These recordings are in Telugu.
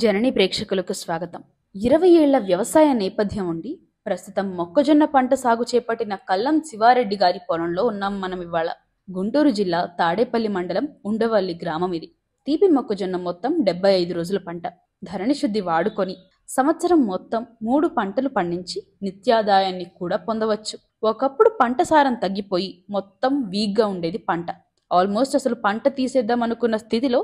జనని ప్రేక్షకులకు స్వాగతం. 20 ఏళ్ల వ్యవసాయ నేపథ్యం ఉండి ప్రస్తుతం మొక్కజొన్న పంట సాగు చేపట్టిన కల్లం శివారెడ్డి గారి పొలంలో ఉన్నాం మనం ఇవాళ. గుంటూరు జిల్లా తాడేపల్లి మండలం ఉండవల్లి గ్రామం ఇది. తీపి మొక్కజొన్న మొత్తం 75 రోజుల పంట. ధరణి శుద్ధి వాడుకొని సంవత్సరం మొత్తం 3 పంటలు పండించి నిత్యాదాయాన్ని కూడా పొందవచ్చు. ఒకప్పుడు పంట సారం తగ్గిపోయి మొత్తం వీక్గా ఉండేది పంట. ఆల్మోస్ట్ అసలు పంట తీసేద్దాం అనుకున్న స్థితిలో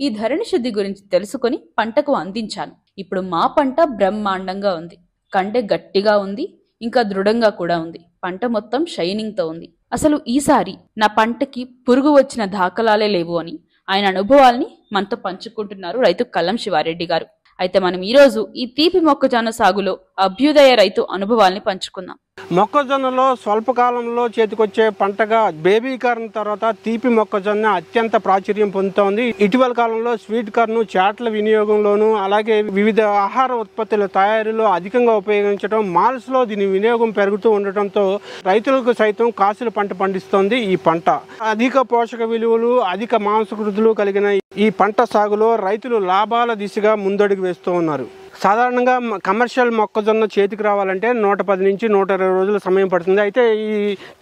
ఈ ధరణి శుద్ధి గురించి తెలుసుకొని పంటకు అందించాను. ఇప్పుడు మా పంట బ్రహ్మాండంగా ఉంది. కండె గట్టిగా ఉంది, ఇంకా దృఢంగా కూడా ఉంది. పంట మొత్తం షైనింగ్ తో ఉంది. అసలు ఈసారి నా పంటకి పురుగు వచ్చిన దాఖలాలే లేవు అని ఆయన అనుభవాల్ని మనతో పంచుకుంటున్నారు రైతు కల్లం శివారెడ్డి గారు. అయితే మనం ఈరోజు ఈ తీపి మొక్కజొన్న సాగులో అభ్యుదయ రైతు అనుభవాల్ని పంచుకుందాం. మొక్కజొన్నలో స్వల్పకాలంలో చేతికొచ్చే పంటగా బేబీ కార్న్ తర్వాత తీపి మొక్కజొన్న అత్యంత ప్రాచుర్యం పొందుతోంది. ఇటీవల కాలంలో స్వీట్ కార్న్ చాట్ల వినియోగంలోనూ అలాగే వివిధ ఆహార ఉత్పత్తుల తయారీలో అధికంగా ఉపయోగించడం, మాల్స్ లో దీని వినియోగం పెరుగుతూ ఉండటంతో రైతులకు సైతం కాసుల పంట పండిస్తోంది ఈ పంట. అధిక పోషక విలువలు, అధిక మాంసకృతులు కలిగిన ఈ పంట సాగులో రైతులు లాభాల దిశగా ముందడుగు వేస్తూ ఉన్నారు. సాధారణంగా కమర్షియల్ మొక్కజొన్న చేతికి రావాలంటే 110 నుంచి 120 రోజుల సమయం పడుతుంది. అయితే ఈ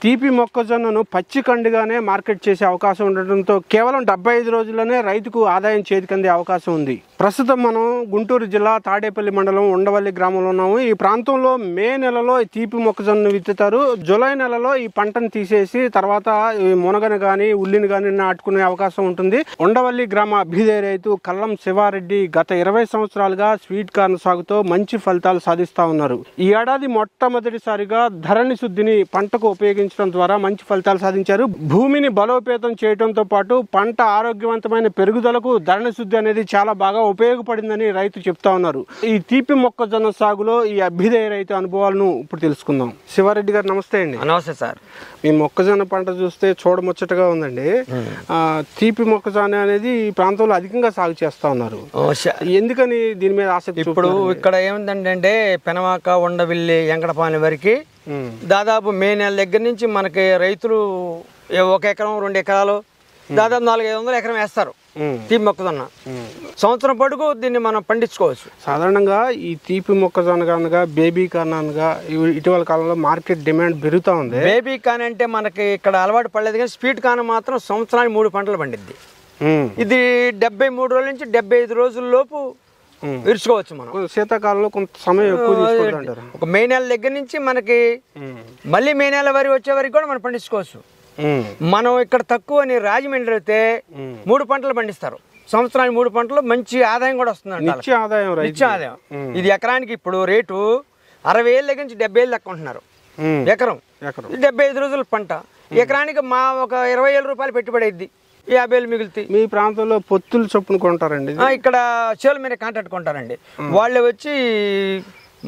తీపి మొక్కజొన్నను పచ్చి కండిగానే మార్కెట్ చేసే అవకాశం ఉండటంతో కేవలం 75 రోజుల్లోనే రైతుకు ఆదాయం చేతికి అందే అవకాశం ఉంది. ప్రస్తుతం మనం గుంటూరు జిల్లా తాడేపల్లి మండలం ఉండవల్లి గ్రామంలో ఉన్నాము. ఈ ప్రాంతంలో మే నెలలో తీపి మొక్కజొన్న విత్తుతారు. జూలై నెలలో ఈ పంటను తీసేసి తర్వాత మునగను గాని ఉల్లిని గాని నాటుకునే అవకాశం ఉంటుంది. ఉండవల్లి గ్రామ అభ్యుదయ రైతు కల్లం శివారెడ్డి గత 20 సంవత్సరాలుగా స్వీట్ కార్న్ సాగుతో మంచి ఫలితాలు సాధిస్తా ఉన్నారు. ఈ ఏడాది మొట్టమొదటిసారిగా ధరణి శుద్ధిని పంటకు ఉపయోగించడం ద్వారా మంచి ఫలితాలు సాధించారు. భూమిని బలోపేతం చేయడంతో పాటు పంట ఆరోగ్యవంతమైన పెరుగుదలకు ధరణి శుద్ధి అనేది చాలా బాగా ఉపయోగపడిందని రైతు చెప్తా ఉన్నారు. ఈ తీపి మొక్కజొన్న సాగులో ఈ అభ్యుదయ రైతు అనుభవాలను ఇప్పుడు తెలుసుకుందాం. శివారెడ్డి గారు నమస్తే అండి. నమస్తే సార్. మీ మొక్కజొన్న పంట చూస్తే చూడముచ్చటగా ఉందండి. తీపి మొక్కజొన్న అనేది ఈ ప్రాంతంలో అధికంగా సాగు చేస్తా ఉన్నారు. ఎందుకని దీని మీద ఆసక్తి? ఇప్పుడు ఇక్కడ ఏముందంటే పెనమాక, ఉండవిల్లి, ఎంకటపాలెం వరకు దాదాపు మే నెల దగ్గర నుంచి మనకి రైతులు 1 ఎకరం 2 ఎకరాలు దాదాపు 400-500 ఎకరం వేస్తారు తీపి మొక్కజొన్న. సంవత్సరం పొడుగు దీన్ని మనం పండించుకోవచ్చు. సాధారణంగా ఈ తీపి మొక్కజొన్న కనుక బేబీ కార్న్ అనగా ఇటీవల కాలంలో మార్కెట్ డిమాండ్ పెరుగుతూ ఉంది. బేబీ కార్న్ అంటే మనకి ఇక్కడ అలవాటు పడలేదు, కానీ స్వీట్ కార్న్ మాత్రం సంవత్సరానికి 3 పంటలు పండిద్ది. ఇది 73 రోజుల నుంచి 75 రోజుల లోపు విరుచుకోవచ్చు. మనం శీతాకాలంలో కొంత సమయం ఎక్కువ తీసుకుంటారు. ఒక మే నెల దగ్గర నుంచి మనకి మళ్ళీ మే నెల వరకు వచ్చే వరకు కూడా మనం పండించుకోవచ్చు. మనం ఇక్కడ తక్కువ అని రాజమండ్రి అయితే 3 పంటలు పండిస్తారు. సంవత్సరానికి 3 పంటలు, మంచి ఆదాయం కూడా వస్తుంది. నిత్య ఆదాయం. ఇది ఎకరానికి ఇప్పుడు రేటు 60,000 దగ్గర నుంచి 70,000 లెక్క ఉంటున్నారు. ఎకరం 75 రోజుల పంట. ఎకరానికి మా ఒక 20,000 రూపాయలు పెట్టుబడి అయింది, 50,000 మిగులుతాయి. మీ ప్రాంతంలో పొత్తులు చొప్పున కొంటారండి? ఇక్కడ చేల మీద కాంట్రాక్ట్ కొంటారండి. వాళ్ళే వచ్చి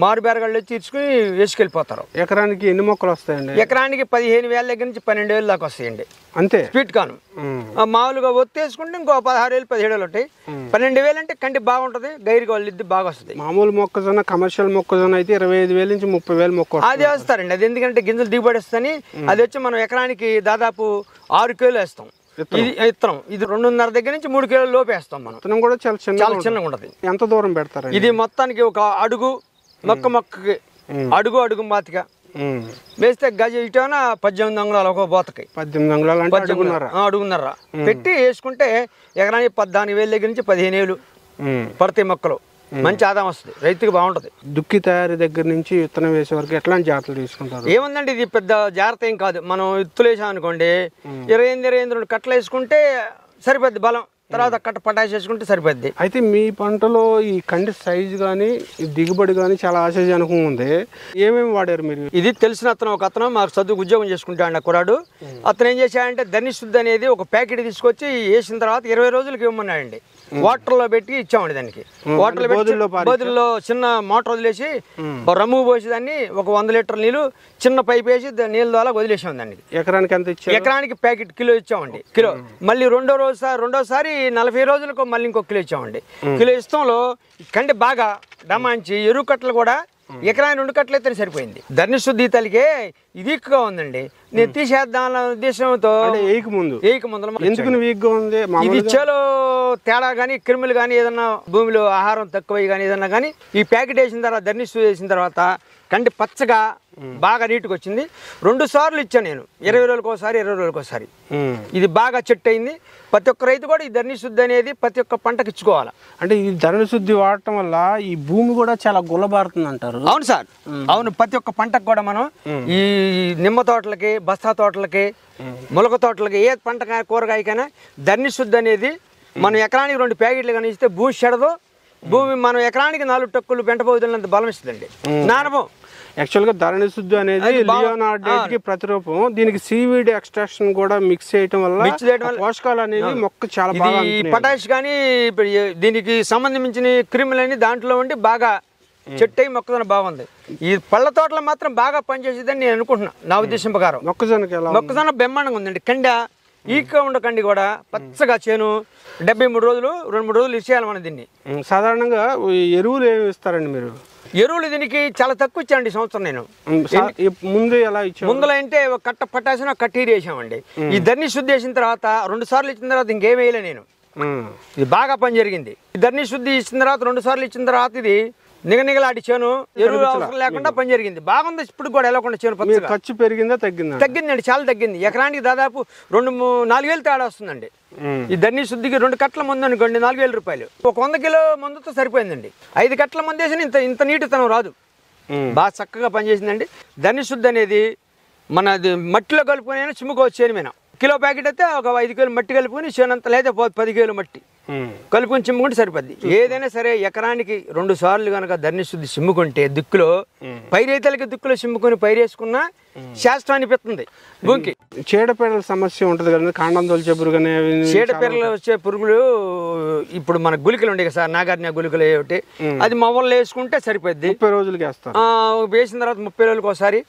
మారు బేరగాళ్ళు వచ్చి ఇచ్చుకుని వేసుకెళ్ళిపోతారు. ఎకరానికి ఎన్ని మొక్కలు వస్తాయండి? ఎకరానికి 15,000 దగ్గర నుంచి 12,000 దాకా వస్తాయండి. అంతే. స్వీట్ కార్న్ మామూలుగా ఒత్తేసుకుంటే ఇంకో 16,000 17,000 ఉంటాయి. 12,000 అంటే కంటి బాగుంటది, గైరికి వాళ్ళిద్ది బాగా వస్తుంది. మామూలు మొక్కజొన్న కమర్షియల్ మొక్కజొన్న అయితే 25,000 నుంచి 30,000 మొక్క అది వేస్తారండి. అది ఎందుకంటే గింజలు దిగుబడి వస్తాయని. అది వచ్చి మనం ఎకరానికి దాదాపు 6 కిలోలు వేస్తాం. ఇది ఇత్తనం ఇది 2.5 దగ్గర నుంచి 3 కిలోల లోపు వేస్తాం మనం. ఇత్తనం కూడా చాలా చిన్నగా ఉంటది. ఎంత దూరం పెడతారు? ఇది మొత్తానికి ఒక అడుగు మొక్కకి అడుగు మాతిగా వేస్తే గజ ఇటేనా 18 అంగుళాలు ఒక బోతకి. 18 అంగుళాలు అంటే అడుగున్నర పెట్టి వేసుకుంటే ఎకరానికి 14,000 దగ్గర నుంచి 15,000 పడతాయి మొక్కలు. మంచి ఆదాయం వస్తుంది, రైతుకి బాగుంటది. దుక్కి తయారీ దగ్గర నుంచి విత్తనం వేసే వరకు ఎట్లాంటి జాగ్రత్తలు తీసుకుంటారు? ఏముందండి, ఇది పెద్ద జాగ్రత్త ఏం కాదు. మనం ఇత్తులు వేసాం అనుకోండి, 22 కట్టలు వేసుకుంటే సరిపోద్ది బలం. తర్వాత కట్ట పటాసి వేసుకుంటే సరిపోద్ది. అయితే మీ పంటలో ఈ కండి సైజు కానీ దిగుబడి కానీ చాలా ఆశాజనకంగా ఉంది. ఏమేమి వాడారు మీరు? ఇది తెలిసిన ఒక అతను మాకు చదువు ఉద్యోగం చేసుకుంటాడు కురాడు. అతను ఏం చేశాడంటే ధరణి శుద్ధి అనేది ఒక ప్యాకెట్ తీసుకొచ్చి వేసిన తర్వాత 20 రోజులకి ఇవ్వమన్నాడండి. వాటర్ లో పెట్టి ఇచ్చామండి. దానికి వాటర్ బదుల్లో చిన్న మోటార్ వదిలేసి రమ్ము పోసి దాన్ని ఒక 100 లీటర్ నీళ్ళు చిన్న పైప్ వేసి నీళ్ళ ద్వారా వదిలేసాం. దానికి ఎకరానికి ఎంత ఇచ్చారు? ఎకరానికి ప్యాకెట్ కిలో ఇచ్చామండి. కిలో మళ్ళీ రెండోసారి 40 రోజులకు మళ్ళీ ఇంకో కిలో ఇచ్చామండి. కిలో ఇష్టంలో కంటే బాగా డమాంచి ఎరువు కట్టలు కూడా ఎకరానికి 2 కట్టలు అయితే సరిపోయింది. ధరణి శుద్ధి తలిగే ఇది వీక్గా ఉందండి. నేను తీసేద్దాం ఉద్దేశంతో ఏక ముందు ఎందుకు వీక్గా ఉంది? ఇది చేలో తేడా కానీ క్రిములు కానీ ఏదన్నా భూమిలో ఆహారం తక్కువ కానీ ఏదన్నా కానీ ఈ ప్యాకెట్ వేసిన తర్వాత ధరణి శుద్ధి వేసిన తర్వాత కంటి పచ్చగా బాగా నీట్గా వచ్చింది. 2 సార్లు ఇచ్చాను నేను, 20 రోజులకు ఒకసారి 20 రోజులకు ఒకసారి. ఇది బాగా చెట్టు అయింది. ప్రతి ఒక్క రైతు కూడా ఈ ధరణి శుద్ధి అనేది ప్రతి ఒక్క పంటకి ఇచ్చుకోవాలి. అంటే ఈ ధరణి శుద్ధి వాడటం వల్ల ఈ భూమి కూడా చాలా గుల్లబారుతుంది అంటారు. అవును సార్, అవును. ప్రతి ఒక్క పంటకు కూడా మనం ఈ నిమ్మ తోటలకి, బస్తా తోటలకి, మొలక తోటలకి, ఏ పంట కూరగాయకైనా ధరణి శుద్ధి అనేది మనం ఎకరానికి 2 ప్యాకెట్లు కానీ ఇస్తే భూమి చెడదు. భూమి మనం ఎకరానికి 4 టక్కులు పెంట బోధులంత బలం ఇస్తుందండి. నానవం యాక్చువల్గా ధరణి శుద్ధి అనేది లియోనార్డేట్కి ప్రతిరూపం. దీనికి సీవీడ్ ఎక్స్ట్రాక్షన్ కూడా మిక్స్ చేయడం వల్ల పోషకాలు అనేవి మొక్క చాలా బాగా, పొటాష్ కానీ దీనికి సంబంధించిన క్రిములని దాంట్లో ఉండి బాగా చెట్టు అయి మొక్కజొన్న బాగుంది. ఈ పళ్ళ తోటలో మాత్రం బాగా పనిచేసేదని నేను అనుకుంటున్నా. నా ఉద్దేశం ప్రకారం మొక్కజొన్న బ్రహ్మాండంగా ఉందండి. కండ ఈక ఉండకండి కూడా పచ్చగా చేను 73 రోజులు 2-3 రోజులు ఇచ్చేయాలి మనం దీన్ని. సాధారణంగా ఎరువులు ఏమి ఇస్తారండి మీరు? ఎరువులు దీనికి చాలా తక్కువ ఇచ్చానండి ఈ సంవత్సరం. నేను ముందు ఎలా ఇచ్చా ముందులో అంటే ఒక కట్ట పట్టాసిన కట్టీరి వేసామండి. ఈ ధరణి శుద్ధి చేసిన తర్వాత 2 సార్లు ఇచ్చిన తర్వాత ఇంకేం వేయలే నేను. ఇది బాగా పని జరిగింది. ఈ ధరణి శుద్ధి ఇచ్చిన తర్వాత 2 సార్లు ఇచ్చిన తర్వాత ఇది నిగనిగలాడి చేను ఎరువులు అవసరం లేకుండా పని జరిగింది. బాగుంది. ఇప్పుడు కూడా వెళ్ళకుండా చేను ఖర్చు పెరిగిందా తగ్గిందండి, చాలా తగ్గింది. ఎకరానికి దాదాపు 2-4 వేలు తేడా వస్తుందండి. ఈ ధరణి శుద్ధికి 2 కట్టల మందు అనుకోండి 4,000 రూపాయలు. ఒక 100 కిలో మందుతో సరిపోయిందండి. 5 కట్టల మందు వేసిన ఇంత నీటితనం రాదు. బాగా చక్కగా పనిచేసిందండి. ధరణి శుద్ధి అనేది మనది మట్టిలో కలుపుకొని చిమ్ముకోవచ్చు. చేను మీద కిలో ప్యాకెట్ అయితే ఒక 5 కిలో మట్టి కలుపుకొని చేనంత లేదా 10 కిలో మట్టి కలుపుకొని చిమ్ముకుంటే సరిపోద్ది. ఏదైనా సరే ఎకరానికి 2 సార్లు కనుక ధరణి శుద్ధి చిమ్ముకుంటే దిక్కులో పైరైతులకి దిక్కులో చిమ్ముకొని పైరేసుకున్నా శాస్త్రం అనిపిస్తుంది. భూమికి చీడపీడల సమస్య ఉంటుంది కదా, కాండం తొలిచే పురుగు. చీడపీడలు వచ్చే పురుగులు ఇప్పుడు మన గుళికలు ఉండే కదా సార్, నాగార్జున గుళికలు ఏమిటి, అది మొవల్లో వేసుకుంటే సరిపోద్ది. 30 రోజులకి వేస్తాం. వేసిన తర్వాత 30 రోజులకు ఒకసారి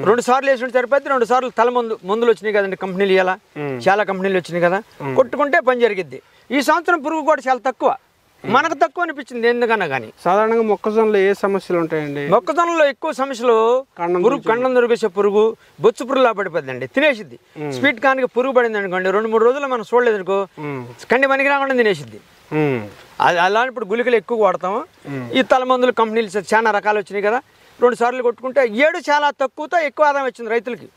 2 సార్లు వేసుకుంటే సరిపోద్ది. 2 సార్లు తల మందులు వచ్చినాయి కదండి కంపెనీలు, ఇలా చాలా కంపెనీలు వచ్చినాయి కదా, కొట్టుకుంటే పని జరిగిద్ది. ఈ సంవత్సరం పురుగు కూడా చాలా తక్కువ, మనకు తక్కువ అనిపించింది ఎందుకన్నా కానీ. సాధారణంగా మొక్కజొన్నలో ఏ సమస్యలు ఉంటాయండి? మొక్కజొన్నలో ఎక్కువ సమస్యలు పురుగు, కండం దొరికేసే పురుగు, బొచ్చు పురుగులా పడిపోద్దండి, తినేసిద్ది. స్వీట్ కార్న్కి పురుగు పడింది అనుకోండి, 2-3 రోజులు మనం చూడలేదు అనుకో కండి పనికి రాకుండా తినేసిద్ది. అలా ఇప్పుడు గుళికలు ఎక్కువ వాడతాము. ఈ తల మందులు కంపెనీలు చాలా రకాలు వచ్చినాయి కదా, 2 సార్లు కొట్టుకుంటే 7 చాలా తక్కువతో ఎక్కువ ఆదాయం వచ్చింది రైతులకి.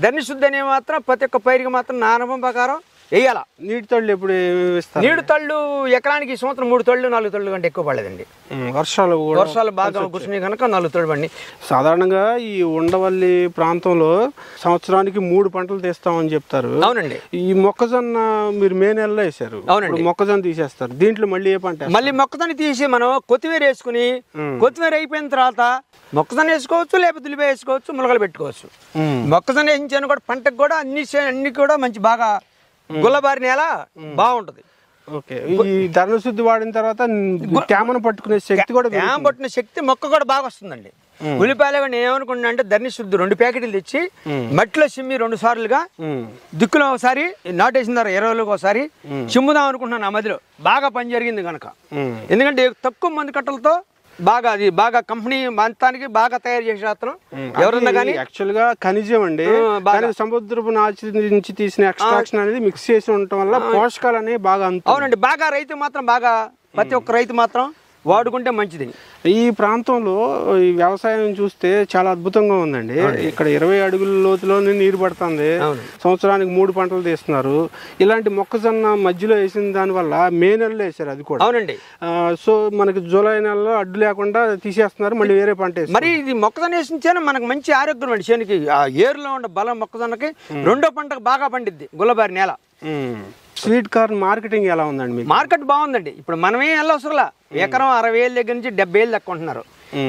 ధరణి శుద్ధి అనే మాత్రం ప్రతి ఒక్క పైరుకి మాత్రం నా అనుభవం ప్రకారం వేయాల. నీటి తళ్ళు ఎప్పుడు నీటి తళ్ళు ఎకరానికి ఈ సంవత్సరం 3 తళ్ళు 4 తళ్ళు కంటే ఎక్కువ పడలేదండి. వర్షాలు బాగా కురిసినాయి కనుక 4 తళ్ళు పడి. సాధారణంగా ఈ ఉండవల్లి ప్రాంతంలో సంవత్సరానికి 3 పంటలు తీస్తామని చెప్తారు. అవునండి. ఈ మొక్కజొన్న మీరు మే నెలలో వేసారు. అవునండి. మొక్కజొన్న తీసేస్తారు. దీంట్లో మళ్ళీ ఏ పంట? మళ్ళీ మొక్కజొన్న తీసి మనం కొత్తిమీర వేసుకుని, కొత్తిమీర అయిపోయిన తర్వాత మొక్కజొన్న వేసుకోవచ్చు, లేకపోతే ఉల్లిపాయ వేసుకోవచ్చు, మొలకలు పెట్టుకోవచ్చు. మొక్కజొన్న వేయించాను కూడా పంటకు కూడా అన్ని కూడా మంచి బాగా గుల్లబారి నేల బాగుంటది. ఓకే. ఈ ధరణి శుద్ధి వాడిన తర్వాత తేమను పట్టుకునే శక్తి కూడా, తేమ పట్టిన శక్తి మొక్క కూడా బాగా వస్తుందండి. ఉల్లిపాయలు కూడా నేను ఏమనుకున్నా అంటే ధరణి శుద్ధి 2 ప్యాకెట్లు తెచ్చి మట్టిలో చిమ్మి 2 సార్లుగా దిక్కులో ఒకసారి నాటేసిన తర్వాత 20 రోజులకు ఒకసారి చిమ్ముదాం అనుకుంటున్నాను. ఆ మధ్యలో బాగా పని జరిగింది కనుక, ఎందుకంటే తక్కువ మంది కట్టలతో బాగా అది బాగా కంపెనీ మొత్తానికి బాగా తయారు చేసే అతను ఎవరన్నా కానీ. యాక్చువల్ గా ఖనిజం అండి, సముద్రపు నాచి నుంచి తీసిన ఎక్స్ట్రాక్షన్ అనేది మిక్స్ చేసి ఉండటం వల్ల పోషకాలు అనేవి బాగా. అవునండి. బాగా రైతు మాత్రం బాగా ప్రతి ఒక్క రైతు మాత్రం వాడుకుంటే మంచిది. ఈ ప్రాంతంలో ఈ వ్యవసాయం చూస్తే చాలా అద్భుతంగా ఉందండి. ఇక్కడ 20 అడుగుల లోతులోనే నీరు పడుతుంది. సంవత్సరానికి 3 పంటలు తీస్తున్నారు. ఇలాంటి మొక్కజొన్న మధ్యలో వేసిన దాని వల్ల మే నెలలో వేసారు అది కూడా. అవునండి. సో మనకి జూలై నెలలో అడ్డు లేకుండా తీసేస్తున్నారు, మళ్ళీ వేరే పంట. మరి ఇది మొక్కజొన్న వేసిన మనకు మంచి ఆరోగ్యం అండి. చేనికి ఆ ఏరులో ఉండే బలం మొక్కజొన్నకి 2వ పంటకు బాగా పండిద్ది గుల్లబారి నేల. స్వీట్ కార్న్ మార్కెటింగ్ ఎలా ఉందండి? మార్కెట్ బాగుందండి. ఇప్పుడు మనమే వెళ్ళవసరంలా. ఎకరం 60,000 దగ్గర నుంచి 70,000 దాకా కొంటున్నారు.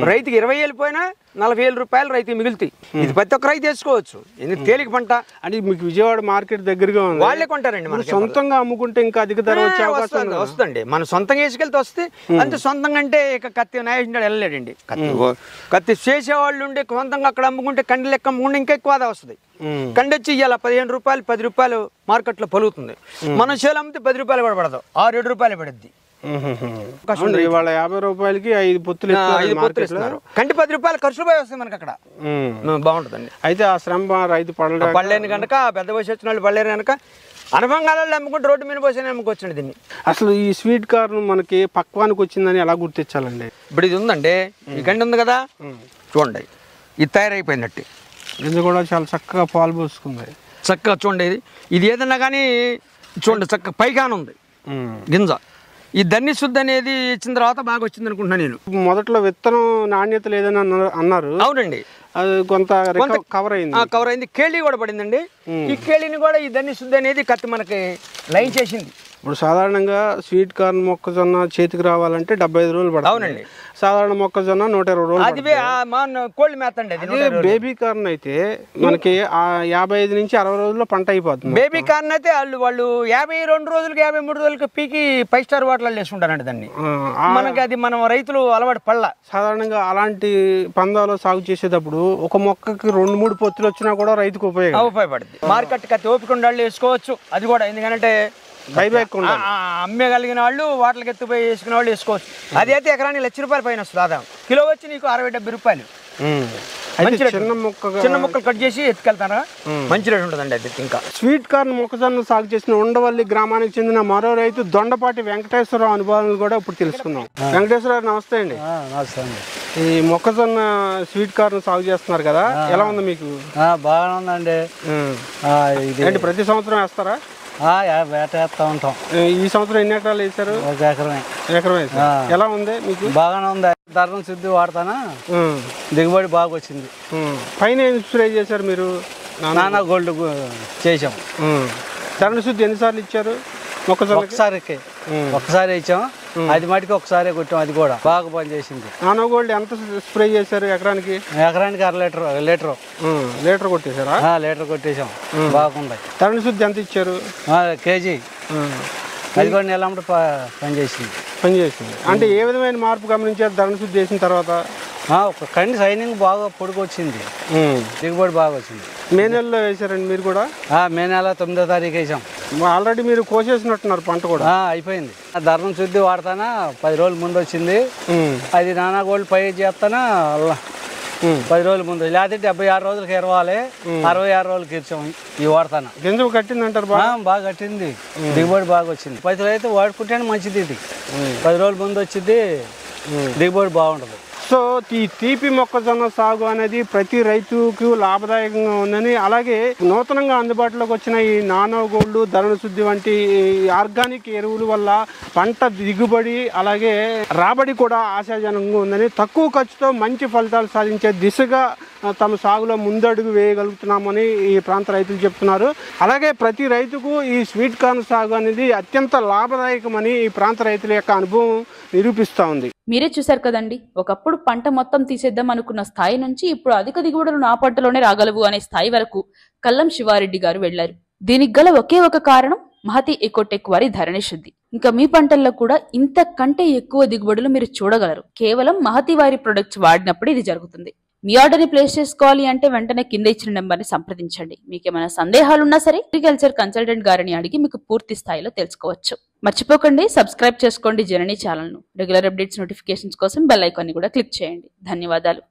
రైతుకి 20,000 పోయినా 40,000 రూపాయలు రైతు మిగులుతాయి. ఇది ప్రతి ఒక్క రైతు వేసుకోవచ్చు. ఎందుకు తేలిక పంట అంటే మీకు విజయవాడ మార్కెట్ దగ్గరగా ఉంది, వాళ్ళే కొంటారండి. మన సొంతంగా అమ్ముకుంటే ఇంకా అధిక ధర వచ్చే అవకాశం వస్తుంది. మనం సొంతంగా వేసుకెళ్తే వస్తే అంతే. సొంతంగా అంటే ఇక కత్తి నాయకుడు వెళ్ళలేడండి. కత్తి చేసేవాళ్ళు ఉండే సొంతంగా అక్కడ అమ్ముకుంటే కండి లెక్క అమ్ముకుంటే ఇంకా ఎక్కువ ఆదా వస్తుంది. కండి వచ్చి ఇవాళ 15 రూపాయలు 10 రూపాయలు మార్కెట్లో పలుకుతుంది. మనం చేలు అమ్మితే 10 రూపాయలు కూడా పడదు, 6-7 రూపాయలు పడుద్ది. ఇవాళ 50 రూపాయలకి 5 పొత్తులు 5 పొత్తులు ఇస్తున్నారు. కంటి 10 రూపాయలు ఖర్చు పోయి వస్తాయి మనకి అక్కడ. బాగుంటుందండి. అయితే ఆ శ్రమ రైతు పడలేని కనుక పెద్ద వయసు వచ్చిన వాళ్ళు పడలేరు కనుక అనుభవంగాలలో అమ్ముకుంటే రోడ్డు మీద పోసి అమ్ముకొచ్చండి దీన్ని. అసలు ఈ స్వీట్ కార్న్ మనకి పక్వానికి వచ్చిందని ఎలా గుర్తించాలండి? ఇప్పుడు ఇది ఉందండి, ఈ గండి ఉంది కదా, చూడండి ఇది తయారైపోయిందట్టి. ఇది కూడా చాలా చక్కగా పాలు పోసుకుంది. చక్కగా చూడండి, ఇది ఏదన్నా కానీ చూడండి చక్కగా పైగానే ఉంది గింజ. ఈ ధన్ని శుద్ధి అనేది ఇచ్చిన తర్వాత బాగా వచ్చింది అనుకుంటున్నాను నేను. మొదట్లో విత్తనం నాణ్యత లేదని అన్నారు. అవునండి, అది కొంత కవర్ అయింది. కేళీ కూడా పడిందండి. ఈ కేళీని కూడా ఈ ధన్ని శుద్ధి అనేది కత్తి మనకి లైన్ చేసింది. ఇప్పుడు సాధారణంగా స్వీట్ కార్న్ మొక్కజొన్న చేతికి రావాలంటే 75 రోజులు పడుతుంది. అవునండి. సాధారణ మొక్కజొన్న 120 రోజులు. అది కోల్డ్ మేత అండి. బేబీ కార్న్ అయితే మనకి 55 నుంచి 60 రోజుల్లో పంట అయిపోతుంది. బేబీ కార్న్ అయితే వాళ్ళు 52 రోజులకి 53 రోజులకి పీకి 5 స్టార్ వాటర్లో వేసుకుంటారండి దాన్ని. మనకి అది మనం రైతులు అలవాటు పడల. సాధారణంగా అలాంటి పందాలో సాగు చేసేటప్పుడు ఒక మొక్కకి 2-3 పొత్తులు వచ్చినా కూడా రైతుకు ఉపయోగపడుతుంది. మార్కెట్ కత్తి ఓపిక ఉండాలి వేసుకోవచ్చు. అది కూడా ఎందుకంటే బైబ్యాక్ అమ్మగలిగిన వాళ్ళు వాటర్కి ఎత్తుపోయి వేసుకునే వాళ్ళు వేసుకోవచ్చు. అది అయితే ఎకరానికి ₹1,00,000 పైన వస్తుంది ఆదాయం. కిలో వచ్చి నీకు 60-70 రూపాయలు. చిన్న ముక్కలు కట్ చేసి ఎత్తుకెళ్తారా, మంచి రేటు ఉంటుందండి. అది ఇంకా స్వీట్ కార్న్ మొక్కజొన్న సాగు చేసిన ఉండవల్లి గ్రామానికి చెందిన మరో రైతు దొండపాటి వెంకటేశ్వరరావు అనుభవాలను కూడా ఇప్పుడు తెలుసుకుందాం. వెంకటేశ్వరరావు నమస్తే అండి. ఈ మొక్కజొన్న స్వీట్ కార్న్ సాగు చేస్తున్నారు కదా, ఎలా ఉంది మీకు? బాగానే ఉందండి. ప్రతి సంవత్సరం వేస్తారా? వేటేస్తా ఉంటాం. ఈ సంవత్సరం ఎన్ని ఎకరాలు వేసారు? 1 ఎకరం. ఎకరం వేసారు. ఎలా ఉంది మీకు? బాగానే ఉంది. ధర్మం శుద్ధి వాడతానా, దిగుబడి బాగా వచ్చింది. పైన ఏం స్ప్రే చేశారు మీరు? నానా గోల్డ్ చేసాం. ధరణ శుద్ధి ఎన్నిసార్లు ఇచ్చారు? ఒక్కసారి ఇచ్చాం. అది మటుకు ఒకసారి కొట్టాం. అది కూడా బాగా పనిచేసింది. నానో గోల్డ్ ఎంత స్ప్రే చేశారు ఎకరానికి? ఎకరానికి 1/2 లీటర్ కొట్టేశారా? లీటర్ కొట్టేసాం. బాగుంది. ధరణ శుద్ధి ఎంత ఇచ్చారు? కేజీ. అది కూడా నెల పనిచేసింది. అంటే ఏ విధమైన మార్పు గమనించారు ధరణ శుద్ధి చేసిన తర్వాత? ఒక కండి సైనింగ్ బాగా పొడుకొచ్చింది, దిగుబడి బాగా వచ్చింది. మే నెలలో వేసారండి మీరు కూడా? మే నెల 9వ తారీఖు వేసాం. ఆల్రెడీ మీరు కోసేసినట్టున్నారు పంట కూడా? అయిపోయింది. ధర్మం శుద్ధి వాడతానా 10 రోజుల ముందు వచ్చింది. అది నానా గోల్డ్ పై చేస్తానా 10 రోజుల ముందు. లేకపోతే 76 రోజులకి ఇరవాలి, 66 రోజులకి ఇచ్చాం. ఈ వాడతానా గింజ కట్టిందంటారు? బాగా కట్టింది, దిగుబడి బాగా వచ్చింది. 10 అయితే వాడుకుంటేనే మంచిది. ఇది 10 రోజుల ముందు వచ్చింది, దిగుబడి బాగుంటుంది. సో ఈ తీపి మొక్కజొన్న సాగు అనేది ప్రతి రైతుకు లాభదాయకంగా ఉందని, అలాగే నూతనంగా అందుబాటులోకి వచ్చిన ఈ నానో గోల్డ్, ధరణ శుద్ధి వంటి ఆర్గానిక్ ఎరువుల వల్ల పంట దిగుబడి అలాగే రాబడి కూడా ఆశాజనకంగా ఉందని, తక్కువ ఖర్చుతో మంచి ఫలితాలు సాధించే దిశగా తమ సాగులో ముందడుగు వేయగలుగుతున్నామని ఈ ప్రాంత రైతులు చెప్తున్నారు. అలాగే ప్రతి రైతుకు ఈ స్వీట్ కార్న్ సాగు అనేది అత్యంత లాభదాయకమని ఈ ప్రాంత రైతుల యొక్క అనుభవం నిరూపిస్తూ ఉంది. మీరే చూశారు కదండి, ఒకప్పుడు పంట మొత్తం తీసేద్దాం అనుకున్న స్థాయి నుంచి ఇప్పుడు అధిక దిగుబడులు నా పంటలోనే రాగలవు అనే స్థాయి వరకు కల్లం శివారెడ్డి గారు వెళ్లారు. దీనికి గల ఒకే ఒక కారణం మహతి ఎకోటెక్ వారి ధరణి శుద్ధి. ఇంకా మీ పంటల్లో కూడా ఇంతకంటే ఎక్కువ దిగుబడులు మీరు చూడగలరు. కేవలం మహతి వారి ప్రొడక్ట్స్ వాడినప్పుడు ఇది జరుగుతుంది. మీ ఆర్డర్ని ప్లేస్ చేసుకోవాలి అంటే వెంటనే కింద ఇచ్చిన నెంబర్ని సంప్రదించండి. మీకు ఏమైనా సందేహాలున్నా సరే అగ్రికల్చర్ కన్సల్టెంట్ గారిని అడిగి మీకు పూర్తి స్థాయిలో తెలుసుకోవచ్చు. మర్చిపోకండి, సబ్స్క్రైబ్ చేసుకోండి జననీ ఛానల్ను. రెగ్యులర్ అప్డేట్స్ నోటిఫికేషన్స్ కోసం బెల్ ఐకాన్ని కూడా క్లిక్ చేయండి. ధన్యవాదాలు.